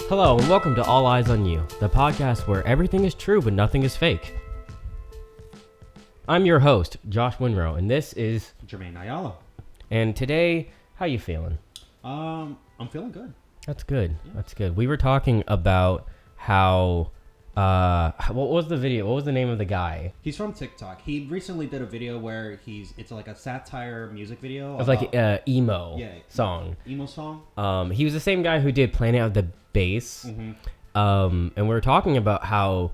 Hello and welcome to All Eyes on You, the podcast where everything is true but nothing is fake. I'm your host, Josh Winrow, and this is Jermaine. And today, how you feeling? I'm feeling good. That's good. Yeah. That's good. We were talking about how what was the video? What was the name of the guy? He's from TikTok. He recently did a video where it's like a satire music video. It was like emo song. Emo song. He was the same guy who did Planet of the Bass. Mm-hmm. And we were talking about how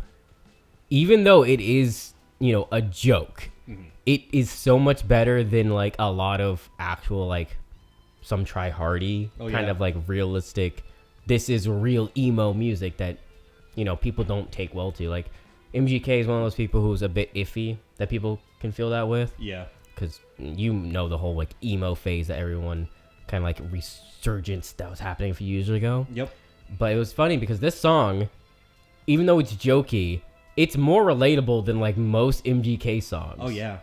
even though it is, a joke, mm-hmm. it is so much better than like a lot of actual like some try-hardy kind of like realistic, this is real emo music that people don't take well to. Like MGK is one of those people who's a bit iffy that people can feel that with. Yeah. Because the whole like emo phase that everyone kind of like resurgence that was happening a few years ago. Yep. But it was funny because this song, even though it's jokey, it's more relatable than like most MGK songs. Oh yeah.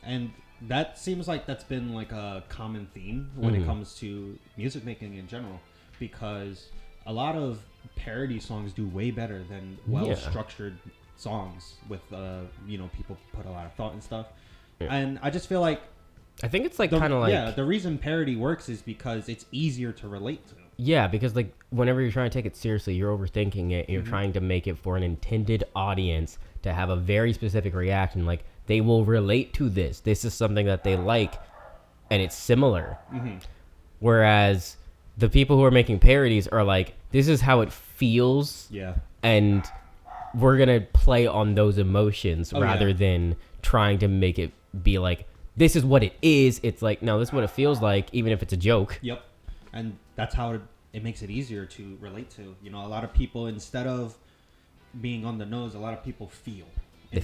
And that seems like that's been like a common theme when it comes to music making in general, because a lot of parody songs do way better than well-structured songs with people put a lot of thought and stuff. Yeah. And I just feel like I think it's like kind of like the reason parody works is because it's easier to relate to. Yeah, because like whenever you're trying to take it seriously, you're overthinking it. You're trying to make it for an intended audience to have a very specific reaction. Like they will relate to this. This is something that they like, and it's similar. Mm-hmm. Whereas the people who are making parodies are like, this is how it feels. Yeah. And we're going to play on those emotions rather than trying to make it be like, this is what it is. It's like, no, this is what it feels like, even if it's a joke. Yep. And that's how it makes it easier to relate to. A lot of people, instead of being on the nose, a lot of people feel. Yeah,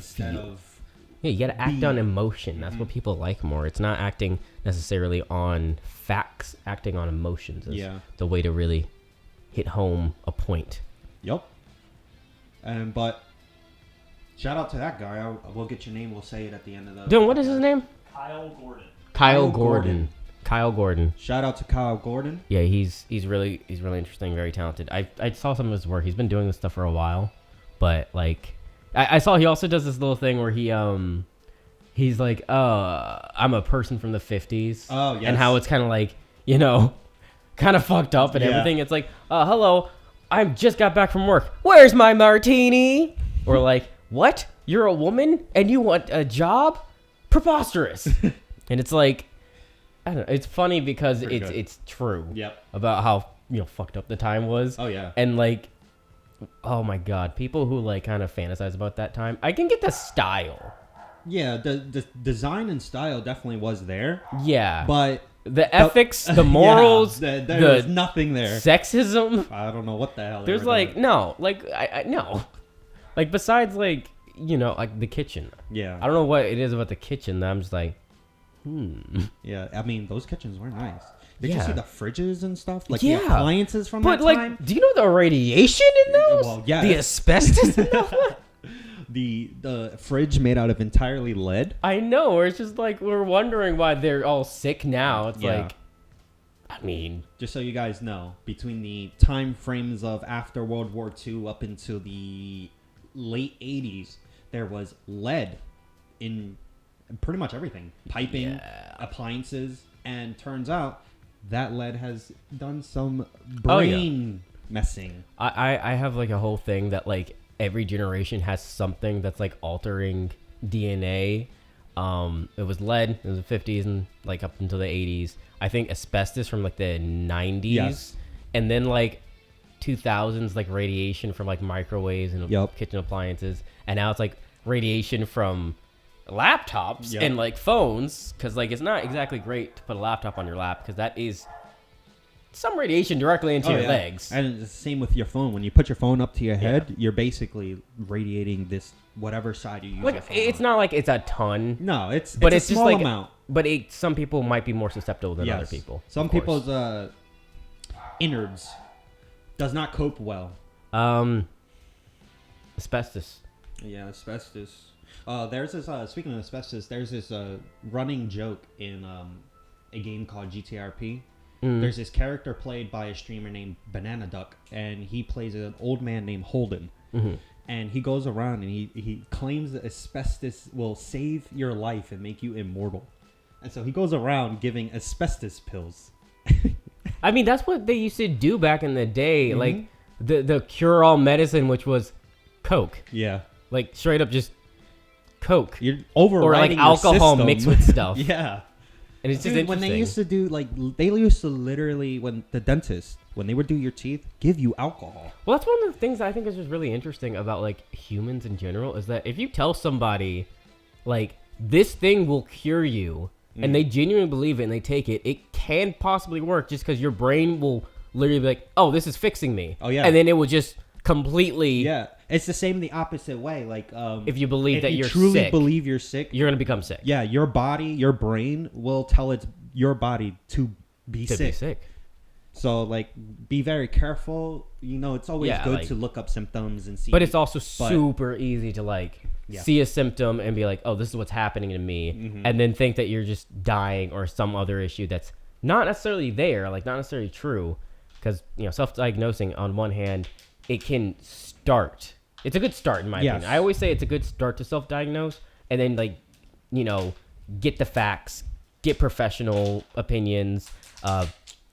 you got to act on emotion. That's what people like more. It's not acting necessarily on facts. Acting on emotions is the way to really hit home a point. Yep. But shout out to that guy. We'll get your name. We'll say it at the end of the... Dude, what is his name? Kyle Gordon. Kyle Gordon. Shout out to Kyle Gordon. Yeah, he's really interesting, very talented. I saw some of his work. He's been doing this stuff for a while, but like I saw he also does this little thing where he's like, I'm a person from the 50s. Oh, yes. And how it's kind of like, kind of fucked up and everything. It's like, hello, I just got back from work. Where's my martini? Or like, what? You're a woman and you want a job? Preposterous. And it's like, I don't know. It's funny because it's true. Yep. About how fucked up the time was. Oh yeah. And like, oh my god, people who like kind of fantasize about that time. I can get the style. Yeah, the design and style definitely was there. Yeah. But the ethics, the morals, there's nothing there. Sexism. I don't know what the hell. There's like no, like I no, like besides like like the kitchen. Yeah. I don't know what it is about the kitchen that I'm just like. Yeah, I mean those kitchens were nice. Did you see the fridges and stuff? Like the appliances from that time? Like, do you know the radiation in those? Well, yeah. The asbestos in those? The fridge made out of entirely lead. I know. It's just like we're wondering why they're all sick now. It's like, I mean, just so you guys know, between the time frames of after World War II up into the late 80s, there was lead in pretty much everything. Piping, appliances, and turns out that lead has done some brain messing. I have like a whole thing that like every generation has something that's like altering DNA. It was lead in the 50s and like up until the 80s. I think asbestos from like the 90s. Yes. And then like 2000s like radiation from like microwaves and kitchen appliances. And now it's like radiation from laptops and like phones, because like it's not exactly great to put a laptop on your lap because that is some radiation directly into your legs. And the same with your phone. When you put your phone up to your head, you're basically radiating this whatever side you use. Like it's not like it's a ton. No, it's a small just like amount. But some people might be more susceptible than other people. Some people's innards does not cope well. Asbestos. Yeah, asbestos. There's this, speaking of asbestos, there's this running joke in a game called GTRP There's this character played by a streamer named Banana Duck, and he plays an old man named Holden. And he goes around and he claims that asbestos will save your life and make you immortal. And so he goes around giving asbestos pills. I mean, that's what they used to do back in the day. Like the cure-all medicine, which was Coke. Yeah. Like straight up just Coke. You're overriding or like alcohol system. mixed with stuff. Yeah. And it's just Dude, when they used to do they used to literally, when the dentist, when they would do your teeth, give you alcohol. Well, that's one of the things I think is just really interesting about like humans in general is that if you tell somebody like this thing will cure you and they genuinely believe it and they take it, it can possibly work just because your brain will literally be like, oh, this is fixing me. Oh, yeah. And then it will just completely. Yeah. It's the same the opposite way. Like, if you believe that you're truly sick, believe you're sick, you're going to become sick. yeah, your body, your brain will tell your body to be sick. So, like, be very careful. You know, it's always good to look up symptoms and see. But it's also super easy to, like, Yeah. see a symptom and be like, oh, this is what's happening to me. And then think that you're just dying or some other issue that's not necessarily there, like, not necessarily true. Because, you know, self-diagnosing, on one hand, it can start. It's a good start, in my opinion. I always say it's a good start to self-diagnose. And then, like, you know, get the facts, get professional opinions,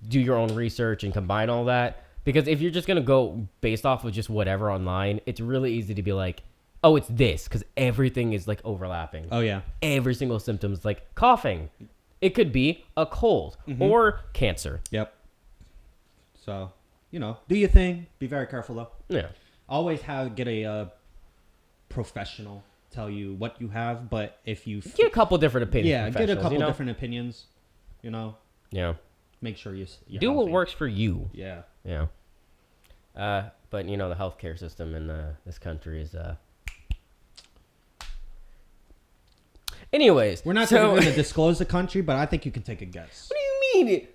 do your own research and combine all that. Because if you're just going to go based off of just whatever online, it's really easy to be like, oh, it's this. Because everything is like overlapping. Oh, yeah. Every single symptom is like coughing. It could be a cold or cancer. Yep. So, you know, do your thing. Be very careful, though. Yeah. Always get a professional tell you what you have. But if you... Get a couple different opinions. Yeah, get a couple you know? different opinions. You know? Yeah. Make sure you're do healthy. what works for you. Yeah. Yeah. But you know, the healthcare system in this country is anyways, We're not going to disclose the country, but I think you can take a guess. What do you mean?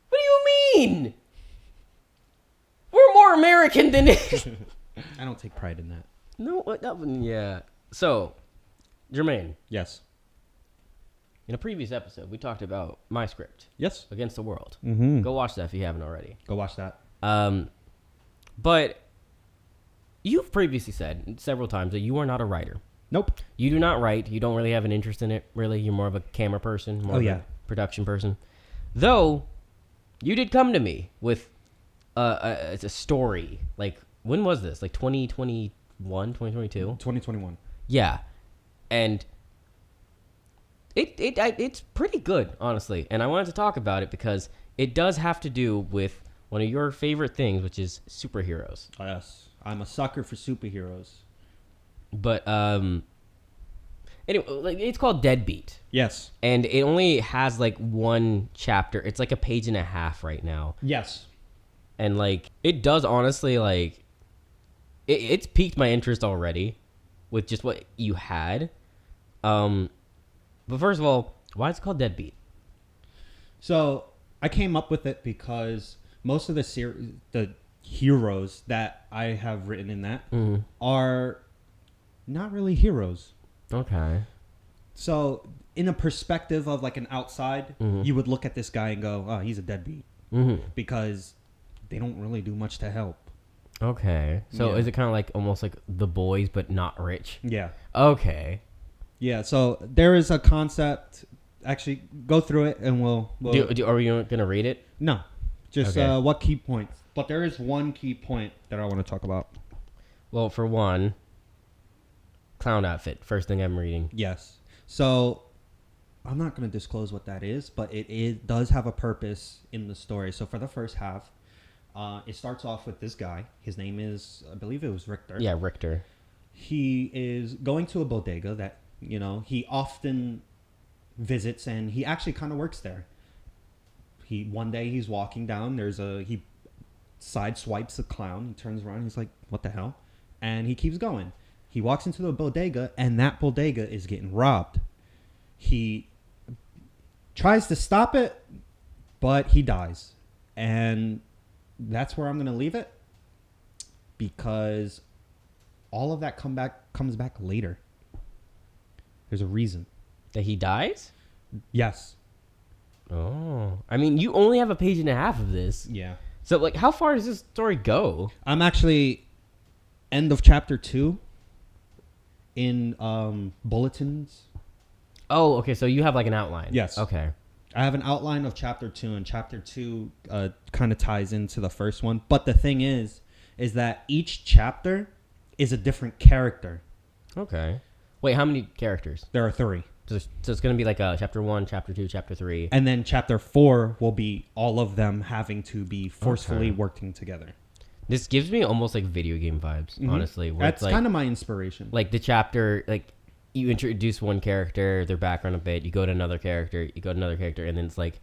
What do you mean? We're more American than it. I don't take pride in that. No, yeah. So, Jermaine. Yes. In a previous episode, we talked about my script. Yes. Against the World. Mm-hmm. Go watch that if you haven't already. Go watch that. But you've previously said several times that you are not a writer. Nope. You do not write. You don't really have an interest in it, really. You're more of a camera person, more of a production person. Though, you did come to me with a story. Like, when was this? Like 2021, 2022? 2021. Yeah. And it's pretty good, honestly. And I wanted to talk about it because it does have to do with one of your favorite things, which is superheroes. Yes. I'm a sucker for superheroes. But anyway, like, it's called Deadbeat. Yes. And it only has like one chapter. It's like a page and a half right now. Yes. And like it does honestly like it's piqued my interest already with just what you had. But first of all, why is it called Deadbeat? So I came up with it because most of the heroes that I have written in that are not really heroes. Okay. So in a perspective of like an outside, you would look at this guy and go, oh, he's a deadbeat. Because they don't really do much to help. Okay. So is it kind of like almost like The Boys, but not rich? Yeah. Okay. Yeah, so there is a concept. Actually, go through it and we'll are we going to read it? No. Just Okay. what key points. But there is one key point that I want to talk about. Well, for one, clown outfit. First thing I'm reading. Yes. So I'm not going to disclose what that is, but it does have a purpose in the story. So for the first half, it starts off with this guy. His name is, I believe it was Richter. Yeah, Richter. He is going to a bodega that, you know, he often visits, and he actually kind of works there. One day he's walking down, he sideswipes a clown, he turns around, he's like, what the hell? And he keeps going. He walks into the bodega, and that bodega is getting robbed. He tries to stop it, but he dies. And that's where I'm going to leave it, because all of that comes back later. There's a reason. That he dies? Yes. Oh, I mean, you only have a page and a half of this. Yeah. So, like, how far does this story go? I'm actually end of chapter 2 in bulletins. Oh, okay. So you have like an outline. Yes. Okay. I have an outline of chapter 2, and chapter 2 kind of ties into the first one. But the thing is that each chapter is a different character. Okay. Wait, how many characters? There are 3. So it's going to be like a chapter 1, chapter 2, chapter 3. And then chapter 4 will be all of them having to be forcefully working together. This gives me almost like video game vibes, honestly. Where That's it's like, kind of my inspiration. like the chapter, like you introduce one character, their background a bit, you go to another character, and then it's like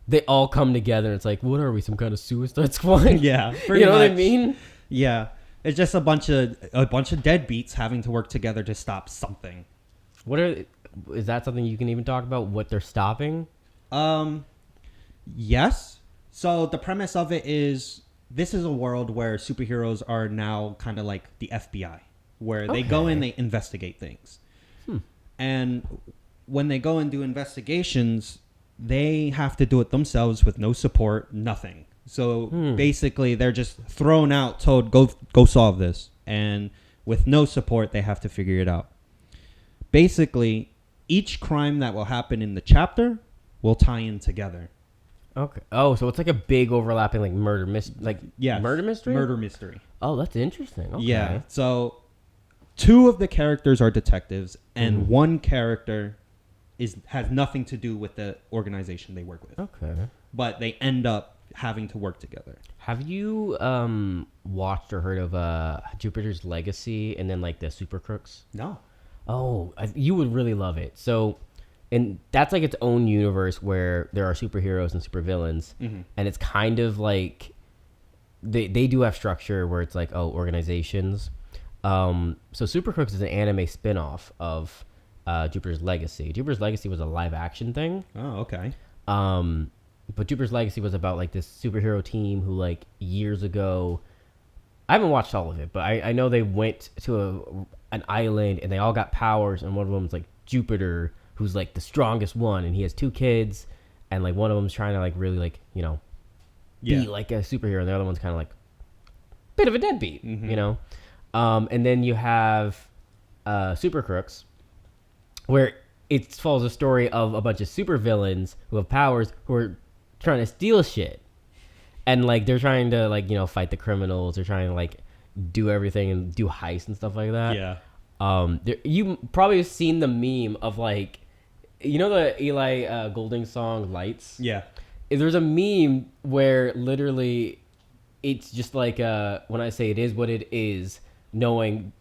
they all come together. And it's like, what are we, some kind of Suicide Squad? Yeah, you know what I mean? Yeah, it's just a bunch of deadbeats having to work together to stop something. Is that something you can even talk about? What they're stopping? Yes. So the premise of it is this is a world where superheroes are now kind of like the FBI, where they go in, they investigate things. And when they go and do investigations, they have to do it themselves with no support, nothing. So basically, they're just thrown out, told, go solve this. And with no support, they have to figure it out. Basically, each crime that will happen in the chapter will tie in together. Okay. Oh, so it's like a big overlapping like murder mystery? Murder mystery? Murder mystery. Oh, that's interesting. Okay. Yeah. So 2 of the characters are detectives, and one character has nothing to do with the organization they work with. Okay. But they end up having to work together. Have you watched or heard of Jupiter's Legacy and then like the Super Crooks? No. Oh, you would really love it. So, and that's like its own universe where there are superheroes and supervillains, and it's kind of like they do have structure where it's like organizations. So Super Crooks is an anime spin-off of Jupiter's Legacy. Jupiter's Legacy was a live action thing. Oh, okay. But Jupiter's Legacy was about like this superhero team who like years ago, I haven't watched all of it, but I know they went to an island and they all got powers, and one of them is like Jupiter, who's like the strongest one, and he has 2 kids, and like one of them's trying to like really like, you know, be like a superhero, and the other one's kind of like a bit of a deadbeat, you know. And then you have Super Crooks, where it follows a story of a bunch of supervillains who have powers who are trying to steal shit. And like they're trying to like, you know, fight the criminals. They're trying to like do everything and do heists and stuff like that. Yeah. You probably have seen the meme of like, you know, the Eli Golding song Lights? Yeah. There's a meme where literally it's just like when I say it is what it is, knowing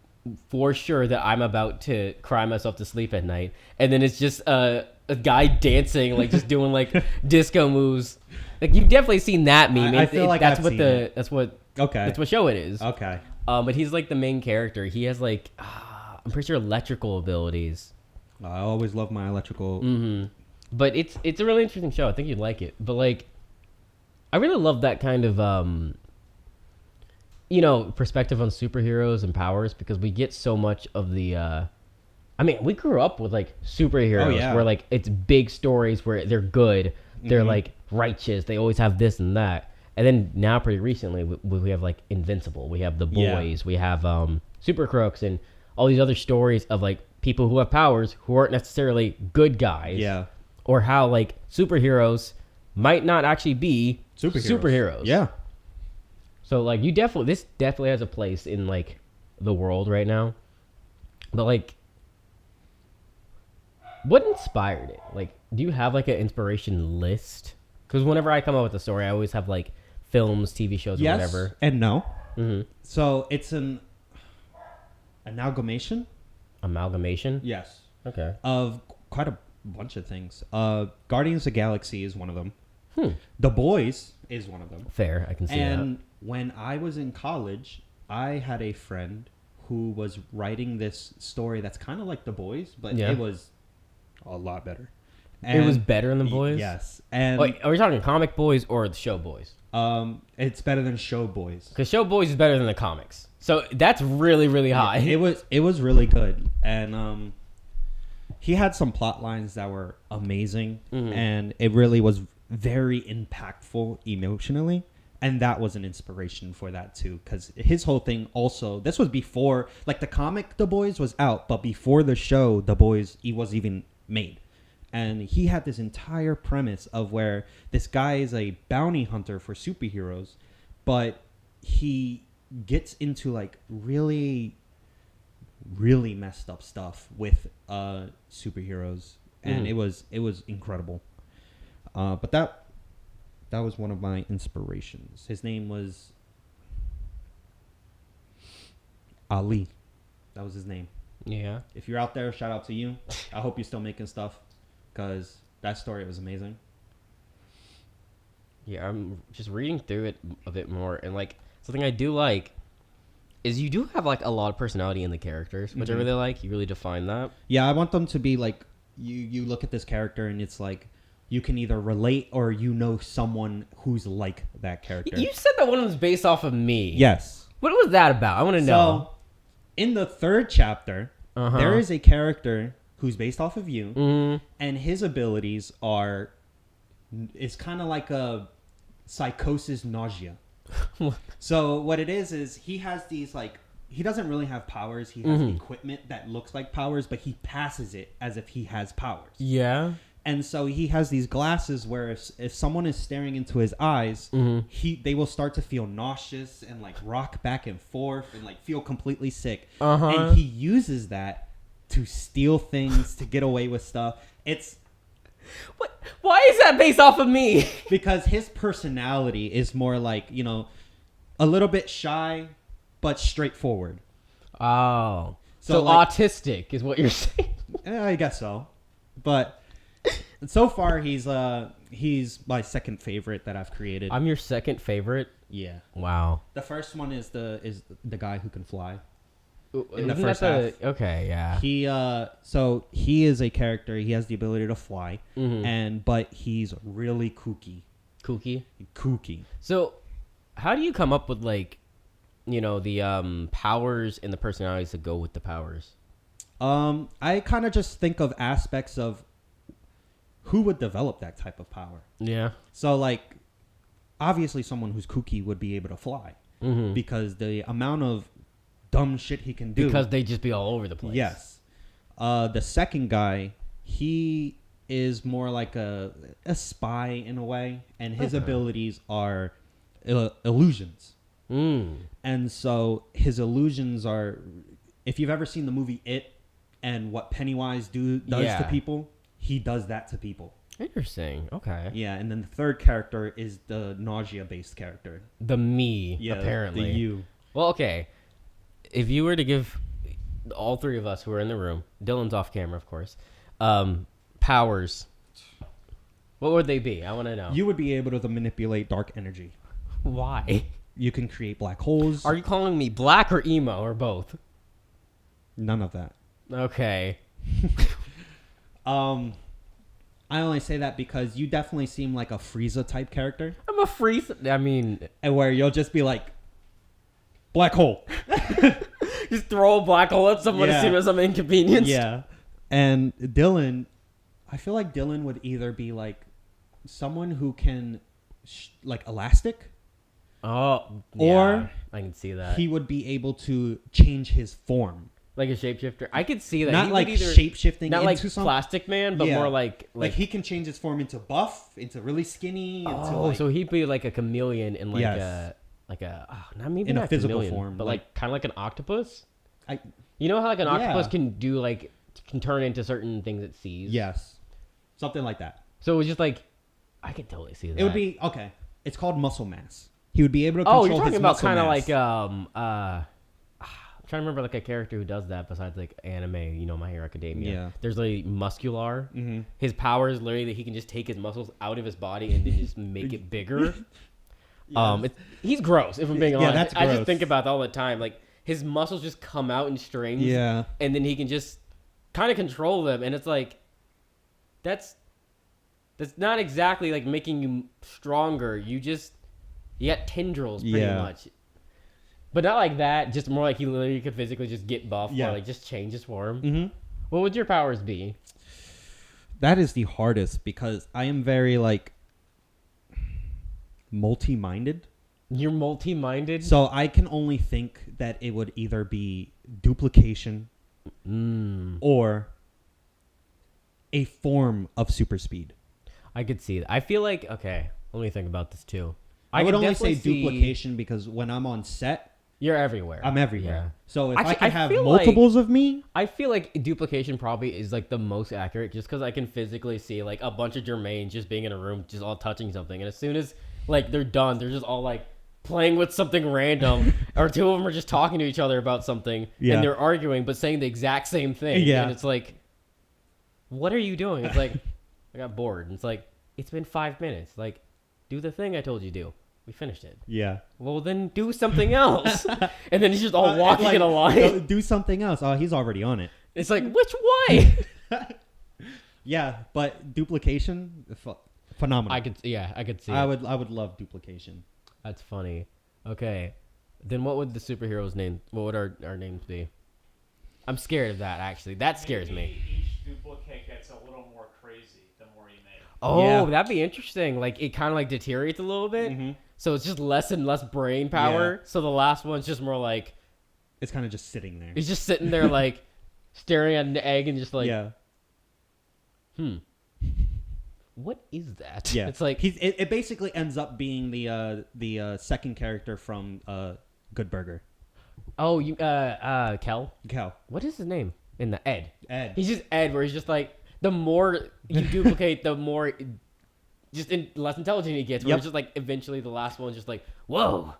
for sure that I'm about to cry myself to sleep at night, and then it's just a guy dancing, like just doing like disco moves. Like you've definitely seen that meme. I feel like that's I've what seen the it. that's what Okay. that's what show it is. Okay. But he's like the main character. He has like I'm pretty sure electrical abilities. I always love my electrical. But it's a really interesting show. I think you'd like it. But like, I really love that kind of you know, perspective on superheroes and powers, because we get so much of the I mean, we grew up with like superheroes where like it's big stories where they're good, they're like righteous, they always have this and that. And then now pretty recently we have like Invincible, we have The Boys, we have Super Crooks, and all these other stories of like people who have powers who aren't necessarily good guys. Yeah. Or how like superheroes might not actually be superheroes. Yeah. So like this definitely has a place in like the world right now. But like, what inspired it? Like, do you have like an inspiration list? Because whenever I come up with a story, I always have like films, TV shows, or whatever. And no. So it's an amalgamation. Amalgamation? Yes. Okay. Of quite a bunch of things. Guardians of the Galaxy is one of them. The Boys is one of them. Fair, I can see that. And when I was in college, I had a friend who was writing this story that's kind of like The Boys, but it was a lot better. And it was better than The Boys? Yes. And wait, are we talking comic boys or the show boys? It's better than Show Boys. Because Show Boys is better than the comics. So that's really, really high. It was really good. And he had some plot lines that were amazing, Mhm. and it really was very impactful emotionally. And that was an inspiration for that too, because his whole thing also, this was before, like the comic The Boys was out, but before the show The Boys, he was even made. And he had this entire premise of where this guy is a bounty hunter for superheroes, but he gets into like really, really messed up stuff with superheroes, and it was incredible. But that was one of my inspirations. His name was Ali. That was his name. Yeah. If you're out there, shout out to you. I hope you're still making stuff, because that story was amazing. Yeah, I'm just reading through it a bit more, and like something I do like is you do have like a lot of personality in the characters, which I really like. You really define that. Yeah, I want them to be like, you look at this character and it's like you can either relate or you know someone who's like that character. You said that one was based off of me. Yes. What was that about? I want to know. So, in the third chapter, there is a character who's based off of you, and his abilities are, it's kind of like a psychosis nausea. So what it is he has these like, he doesn't really have powers. He has equipment that looks like powers, but he passes it as if he has powers. Yeah. And so he has these glasses where if someone is staring into his eyes, they will start to feel nauseous and like rock back and forth and like feel completely sick. And he uses that to steal things, to get away with stuff. It's What? Why is that based off of me? because his personality is more like, you know, a little bit shy, but straightforward. Oh. So, So like, autistic is what you're saying. I guess so. But so far he's my second favorite that I've created. I'm your second favorite. Yeah. Wow. The first one is the guy who can fly. In In the the first half. Okay, yeah. He is a character. He has the ability to fly, but he's really kooky. Kooky. So, how do you come up with like, you know, the powers and the personalities that go with the powers? I kind of just think of aspects of who would develop that type of power. Yeah. So, like, obviously, someone who's kooky would be able to fly because the amount of dumb shit he can do. Because they just be all over the place. Yes. The second guy, he is more like a spy in a way, and his abilities are illusions. And so his illusions are, if you've ever seen the movie It and what Pennywise does to people, he does that to people. Interesting. Okay. Yeah, and then the third character is the nausea-based character. The me, apparently. The you. Well, okay. If you were to give all three of us who are in the room, Dylan's off camera, of course, powers, what would they be? I want to know. You would be able to manipulate dark energy. Why? You can create black holes. Are you calling me black or emo or both? None of that. Okay. I only say that because you definitely seem like a Frieza type character. I'm a free... I mean... And where you'll just be like, black hole. Just throw a black hole at someone to see what some inconvenience. Yeah. And Dylan, I feel like Dylan would either be like someone who can, like elastic. Oh, or I can see that. He would be able to change his form. Like a shapeshifter. I could see that. Not he like either, shape-shifting not into like something. Plastic Man, but more like he can change his form into buff, into really skinny. So he'd be like a chameleon in like in a physical chameleon, form, but like kind of like an octopus. You know how like an octopus can do like can turn into certain things it sees. Yes, something like that. So it was just like I could totally see that. It would be okay. It's called muscle mass. He would be able to control his muscle mass. Oh, you're talking about kind of like I'm trying to remember like a character who does that besides like anime, you know, My Hero Academia. Yeah. There's like Muscular. Mm-hmm. His power is literally that he can just take his muscles out of his body and then just make it bigger. Yes. He's gross, if I'm being honest. That's gross. I just think about that all the time. Like his muscles just come out in strings. Yeah. And then he can just kind of control them, and it's like that's not exactly like making you stronger. You got tendrils pretty much. But not like that, just more like he literally could physically just get buff or like just change his form. Mm-hmm. What would your powers be? That is the hardest because I am very like multi-minded. You're multi-minded? So I can only think that it would either be duplication or a form of super speed. I could see that. I feel like, okay, let me think about this too. I would could only say definitely see- duplication because when I'm on set, You're everywhere. I'm everywhere. Yeah. So if Actually, I can I have feel multiples of me, I feel like duplication probably is like the most accurate just because I can physically see like a bunch of Jermaine just being in a room, just all touching something. And as soon as like they're done, they're just all like playing with something random or two of them are just talking to each other about something and they're arguing but saying the exact same thing. Yeah. And it's like, what are you doing? It's like, I got bored. And it's like, it's been 5 minutes. Like, do the thing I told you to do. We finished it. yeah. Well, then do something else. And then he's just all walking like, in a line. do something else. Oh, he's already on it. It's like, which way? Yeah, but duplication, phenomenal. I could see it. I would love duplication. That's funny. Okay. Then what would the superheroes name? What would our names be? I'm scared of that, actually. That scares me. Each duplicate gets a little more crazy the more you make. Oh, Yeah. that'd be interesting. Like, it kind of like deteriorates a little bit. Mhm. So it's just less and less brain power. Yeah. So the last one's just more like, It's kind of just sitting there. he's just sitting there like staring at an egg and just like, Yeah. What is that? Yeah. It's like, it basically ends up being the second character from Good Burger. oh, Kel? Cal. What is his name? In the Ed. Ed. He's just Ed, where he's just like, the more you duplicate, the more less intelligent he gets. Where Yep. it's just like, eventually the last one's just like, whoa,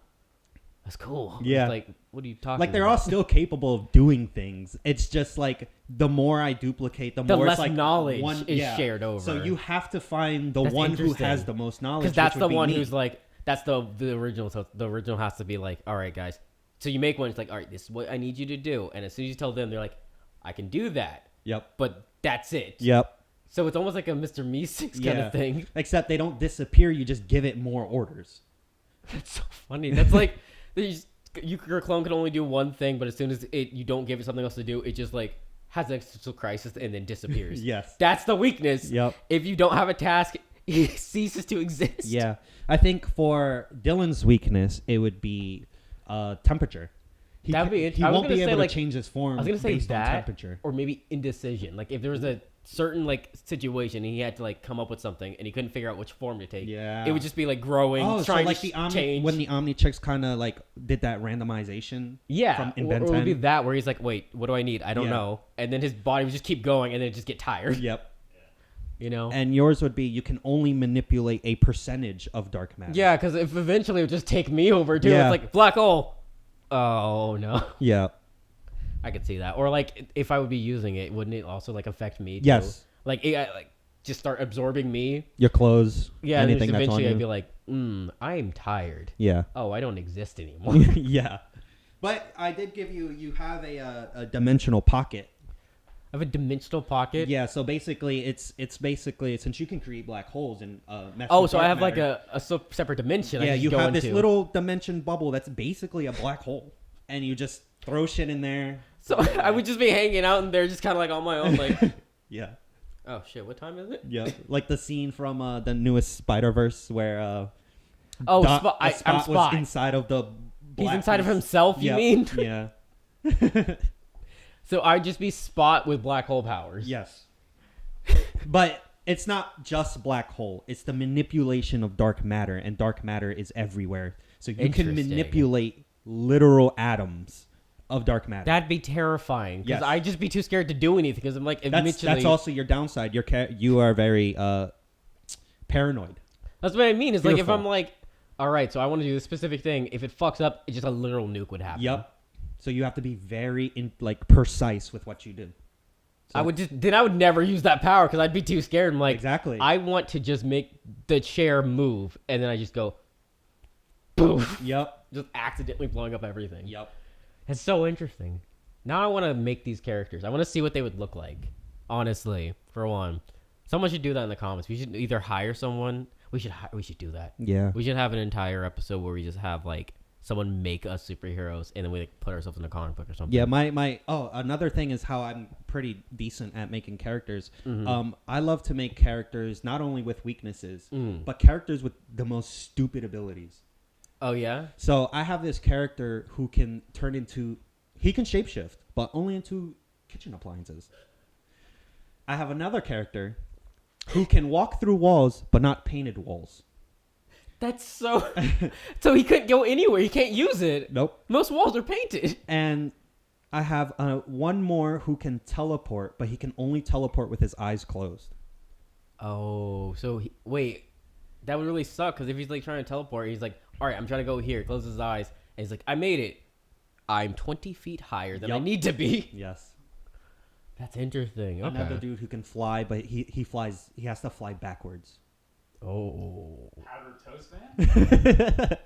that's cool. Yeah. It's like, what are you talking Like they're about? all still capable of doing things. It's just like the more I duplicate, the more less it's like knowledge is shared over. So you have to find the That's one who interesting. has the most knowledge. Because that's which the would be one me. who's like, that's the original. So the original has to be like, all right, guys. So you make one. It's like, all right, this is what I need you to do. And as soon as you tell them, they're like, I can do that. Yep. But that's it. Yep. So it's almost like a Mr. Meeseeks kind of thing. Except they don't disappear. You just give it more orders. That's so funny. That's like, your clone can only do one thing, but as soon as you don't give it something else to do, it just like has an existential crisis and then disappears. Yes. That's the weakness. Yep. If you don't have a task, it ceases to exist. Yeah. I think for Dylan's weakness, it would be temperature. He That'd be he I was won't gonna be say, able like- to change his form I was gonna say based on that, temperature. or maybe indecision. Like if there was a certain like situation and he had to like come up with something and he couldn't figure out which form to take. Yeah. It would just be like growing, Oh, so trying like to the change. when the Omnitrix kind of like did that randomization. yeah, from in or Ben it would be 10. that where he's like, wait, what do I need? I don't Yeah. know. And then his body would just keep going and then just get tired. Yep. You know? And yours would be you can only manipulate a percentage of dark matter. Yeah, because if eventually it would just take me over too. Yeah. It's like black hole. Oh no, Yeah. I could see that. Or like if I would be using it, wouldn't it also like affect me? Too? Yes. Like like just start absorbing me. Your clothes. Yeah. And Anything just that's on eventually you. I'd be like, I'm tired. Yeah. Oh, I don't exist anymore. Yeah. But I did give you have a dimensional pocket. I have a dimensional pocket. Yeah, so basically it's basically since you can create black holes and mess Oh, with so I dark have like matter, a separate dimension. I yeah, can you go have this into. little dimension bubble that's basically a black hole, and you just throw shit in there. So I would just be hanging out and they're just kind of like on my own, like, Yeah, oh shit, what time is it? yeah, like the scene from the newest Spider-Verse where Oh, Spot I'm was Spot. inside of the. He's inside of himself. You Yep, mean? Yeah. So I'd just be Spot with black hole powers. Yes. But it's not just black hole. It's the manipulation of dark matter, and dark matter is everywhere. So you can Interesting. manipulate literal atoms of dark matter. That'd be terrifying because Yes. I'd just be too scared to do anything because I'm like, that's eventually. also your downside. You are very paranoid. That's what I mean. It's like if Fearful. I'm like, all right, so I want to do this specific thing. If it fucks up, it's just a literal nuke would happen. Yep. So you have to be very precise with what you do. I would never use that power because I'd be too scared. I'm like, Exactly. I want to just make the chair move, and then I just go, boom, Yep. just accidentally blowing up everything. Yep. It's so interesting. Now I want to make these characters. I want to see what they would look like. Honestly, for one, someone should do that in the comments. We should either hire someone. We should do that. Yeah. We should have an entire episode where we just have like someone make us superheroes and then we like, put ourselves in a comic book or something. Yeah, another thing is how I'm pretty decent at making characters. I love to make characters not only with weaknesses, but characters with the most stupid abilities. Oh yeah. So I have this character who can he can shapeshift, but only into kitchen appliances. I have another character who can walk through walls, but not painted walls. That's so. So he couldn't go anywhere. He can't use it. Nope. Most walls are painted. And I have one more who can teleport, but he can only teleport with his eyes closed. Oh, so wait, that would really suck because if he's like trying to teleport, he's like, all right, I'm trying to go here. Close his eyes, and he's like, I made it. I'm 20 feet higher than I need to be. Yes. That's interesting. Okay. Another dude who can fly, but he flies. He has to fly backwards. Oh. Powdered toast man?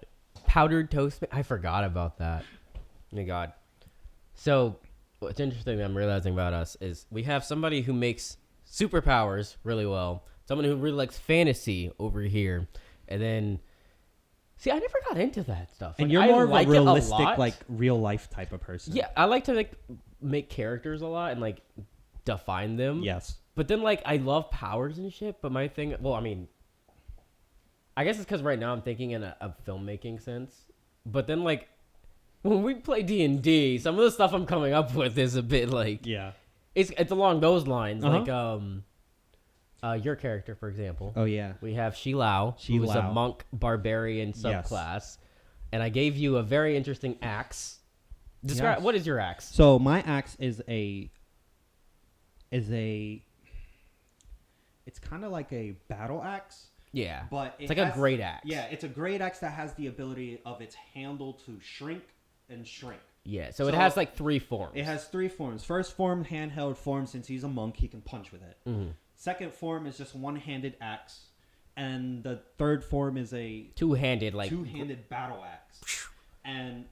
Powdered toast. I forgot about that. Oh my God. So what's interesting that I'm realizing about us is we have somebody who makes superpowers really well. Someone who really likes fantasy over here. And then, see, I never got into that stuff. And Like, you're I more of like a it realistic, lot. like real life type of person. Yeah, I like to make characters a lot and like define them. Yes. But then like I love powers and shit. But my thing, well, I mean, I guess it's because right now I'm thinking in a filmmaking sense. But then like when we play D&D, some of the stuff I'm coming up with is a bit like Yeah. it's along those lines. Uh-huh. Like your character, for example. Oh yeah. We have Shilao, who's a monk barbarian subclass, and I gave you a very interesting axe. Describe what is your axe? So my axe is it's kind of like a battle axe. Yeah, But it's like a great axe. Yeah, it's a great axe that has the ability of its handle to shrink and shrink. Yeah, so it has like 3 forms. It has 3 forms. First form, handheld form. Since he's a monk, he can punch with it. Mm-hmm. Second form is just one-handed axe, and the third form is a two-handed battle axe. And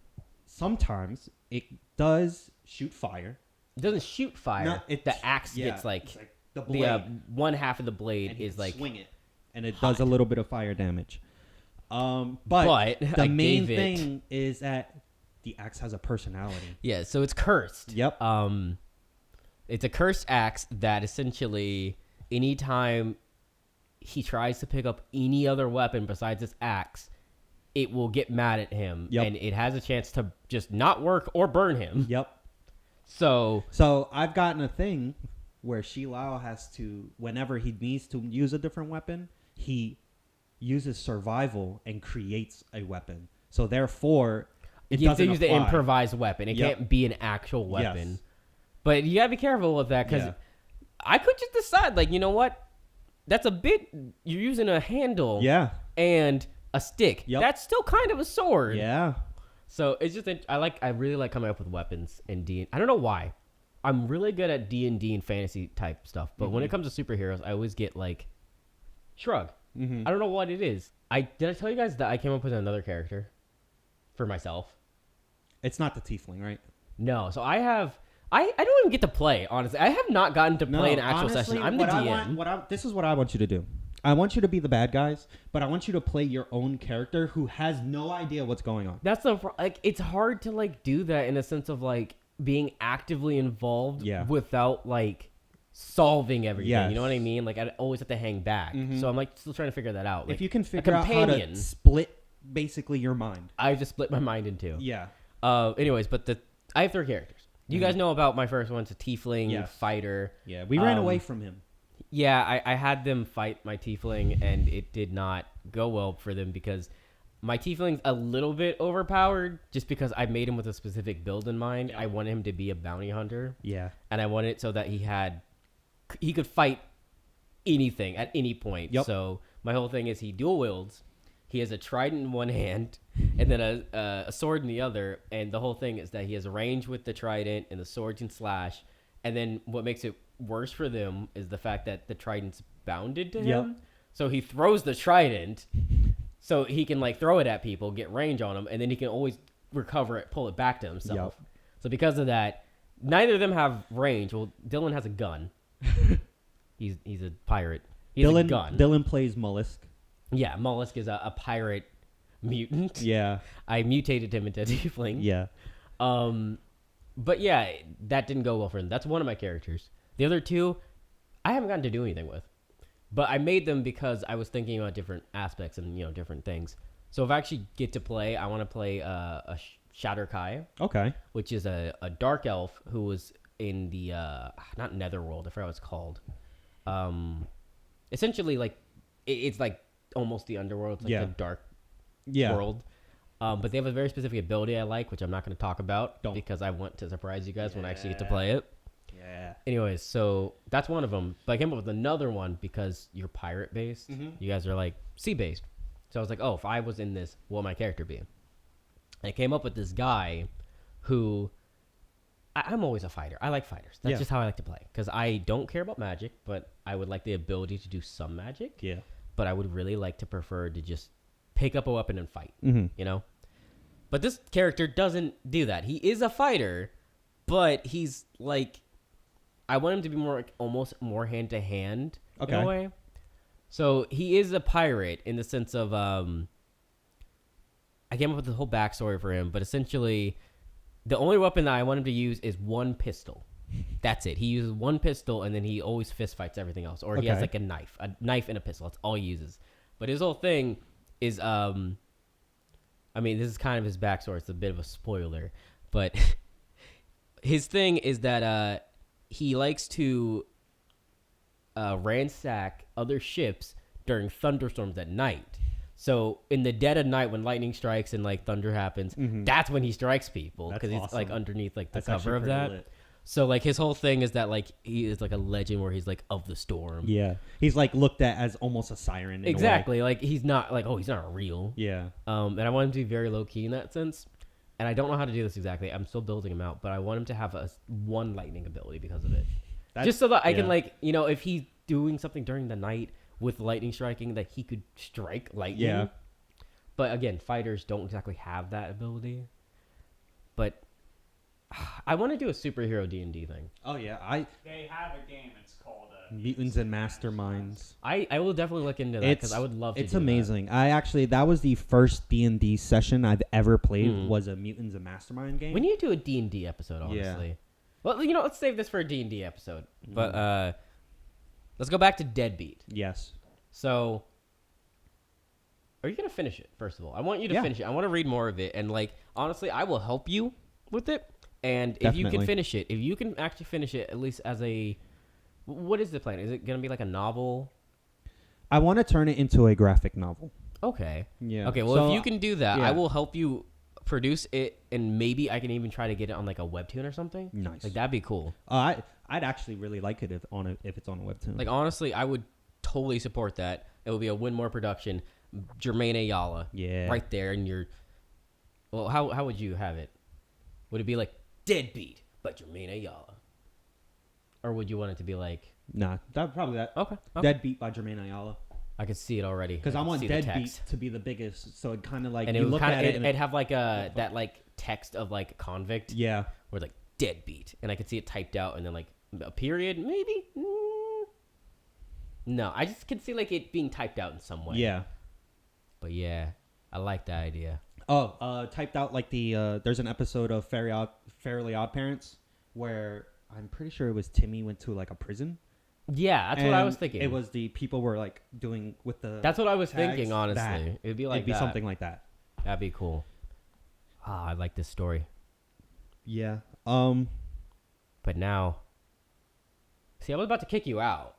sometimes it does shoot fire. It doesn't shoot fire. No, the axe gets like it's like the blade. one half of the blade and he is can like swing it, and it hot. does a little bit of fire damage. But But the I main gave it- thing is that the axe has a personality. Yeah, so it's cursed. Yep. It's a cursed axe that essentially anytime he tries to pick up any other weapon besides this axe, it will get mad at him. Yep. And it has a chance to just not work or burn him. Yep. So I've gotten a thing where Shilao has to, whenever he needs to use a different weapon, he uses survival and creates a weapon. So therefore, it you have to doesn't use the apply. improvised weapon. It Yep. can't be an actual weapon. Yes. But you gotta be careful with that because Yeah. I could just decide, like, you know what? That's a bit. You're using a handle. Yeah. And a stick. Yep. That's still kind of a sword. Yeah. So it's just I really like coming up with weapons in D. I don't know why. I'm really good at D&D and fantasy type stuff, but when it comes to superheroes, I always get like shrug. I don't know what it is. Did I tell you guys that I came up with another character for myself? It's not the tiefling, right? No. So I don't even get to play, honestly. I have not gotten to play an actual honestly, session. I'm the what DM. This is what I want you to do. I want you to be the bad guys, but I want you to play your own character who has no idea what's going on. That's it's hard to like do that in a sense of like being actively involved without like solving everything. Yes. You know what I mean? Like I always have to hang back. So I'm like still trying to figure that out. Like, If you can a figure out how companion, to split basically your mind. I just split my mind in two. Yeah. Anyways, but I have 3 characters. You guys know about my first one. It's a tiefling fighter. Yeah, we ran away from him. Yeah, I had them fight my tiefling, and it did not go well for them because my tiefling's a little bit overpowered just because I made him with a specific build in mind. I wanted him to be a bounty hunter. Yeah. And I wanted it so that he could fight anything at any point. Yep. So my whole thing is he dual wields. He has a trident in one hand and then a sword in the other. And the whole thing is that he has a range with the trident and the sword can slash. And then what makes it worse for them is the fact that the trident's bounded to him. So he throws the trident so he can like throw it at people, get range on them, and then he can always recover it, pull it back to himself. So because of that, neither of them have range. Well, Dylan has a gun. He's a pirate. He has a gun. Dylan plays Mollusk. Yeah, Mollusk is a pirate mutant. Yeah. I mutated him into a tiefling. Yeah. But yeah, that didn't go well for him. That's one of my characters. The other two, I haven't gotten to do anything with. But I made them because I was thinking about different aspects and, different things. So if I actually get to play, I want to play a Shatterkai, Okay. which is a dark elf who was in the, not Netherworld, I forgot what it's called. Essentially, like, it's like almost the underworld. It's like the dark world. But they have a very specific ability I like, which I'm not going to talk about because I want to surprise you guys when I actually get to play it. Yeah. Anyways, so that's one of them. But I came up with another one because you're pirate based. Mm-hmm. You guys are like sea based. So I was like, oh, if I was in this, what would my character be? And I came up with this guy who I'm always a fighter. I like fighters. That's just how I like to play because I don't care about magic, but I would like the ability to do some magic. Yeah. But I would really like to prefer to just pick up a weapon and fight, But this character doesn't do that. He is a fighter, but he's like, I want him to be more like, almost more hand to hand in a way. So he is a pirate in the sense of, I came up with the whole backstory for him, but essentially the only weapon that I want him to use is one pistol. That's it. He uses one pistol and then he always fist fights everything else. Or he has like a knife and a pistol. That's all he uses. But his whole thing is, I mean, this is kind of his backstory. It's a bit of a spoiler, but his thing is that he likes to ransack other ships during thunderstorms at night. So in the dead of night, when lightning strikes and like thunder happens, that's when he strikes people because he's like underneath like the cover of that. Lit. So like his whole thing is that like he is like a legend where he's like of the storm. Yeah, he's like looked at as almost a siren. Exactly, like he's not like he's not real. Yeah. And I want him to be very low key in that sense. And I don't know how to do this exactly. I'm still building him out, but I want him to have one lightning ability because of it. Just so that I can like if he's doing something during the night with lightning striking, that he could strike lightning. Yeah. But again, fighters don't exactly have that ability. But I want to do a superhero D&D thing. Oh yeah, They have a game. It's called Mutants and Masterminds. I will definitely look into that because I would love to. It's amazing. That was the first D&D session I've ever played. Was a Mutants and Mastermind game. We need to do a D&D episode, honestly. Yeah. Well, let's save this for a D&D episode. But let's go back to Deadbeat. Yes. So, are you gonna finish it? First of all, I want you to finish it. I want to read more of it, and like honestly, I will help you with it. And if you can finish it, if you can actually finish it, at least as a, what is the plan? Is it going to be like a novel? I want to turn it into a graphic novel. Okay. Yeah. Okay, well, if you can do that, I will help you produce it, and maybe I can even try to get it on like a webtoon or something. Nice. Like, that'd be cool. I'd actually really like it if it's on a webtoon. Like, honestly, I would totally support that. It would be a Winmore production. Jermaine Ayala. Yeah. Right there in your, well, how would you have it? Would it be like Deadbeat by Jermaine Ayala? Or would you want it to be like... Nah, probably that. Okay. Deadbeat by Jermaine Ayala. I could see it already. Because I want Deadbeat to be the biggest, so it kind of like... And it would look at it... It'd have like that like text of like convict. Yeah. Or like Deadbeat. And I could see it typed out and then like a period, maybe? No, I just could see like it being typed out in some way. Yeah. But yeah, I like that idea. Oh, typed out like the there's an episode of Fairly Odd Parents where I'm pretty sure it was Timmy went to like a prison. Yeah, that's what I was thinking. It was the people were like doing with the. That's what I was thinking. Honestly, it'd be like something like that. That'd be cool. I like this story. Yeah. But now, see, I was about to kick you out.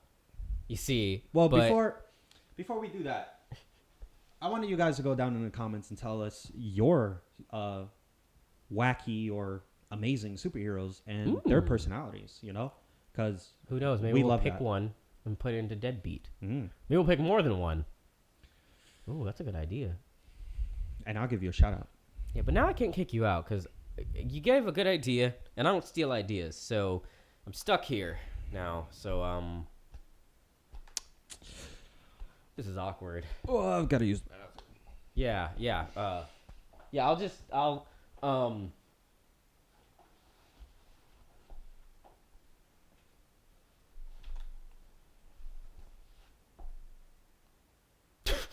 You see. Well, before we do that. I wanted you guys to go down in the comments and tell us your wacky or amazing superheroes and their personalities, because who knows? Maybe we'll pick one and put it into Deadbeat. Maybe we'll pick more than one. Ooh, that's a good idea. And I'll give you a shout out. Yeah, but now I can't kick you out because you gave a good idea, and I don't steal ideas, so I'm stuck here now. So this is awkward. Oh, I've got to use. Yeah. I'll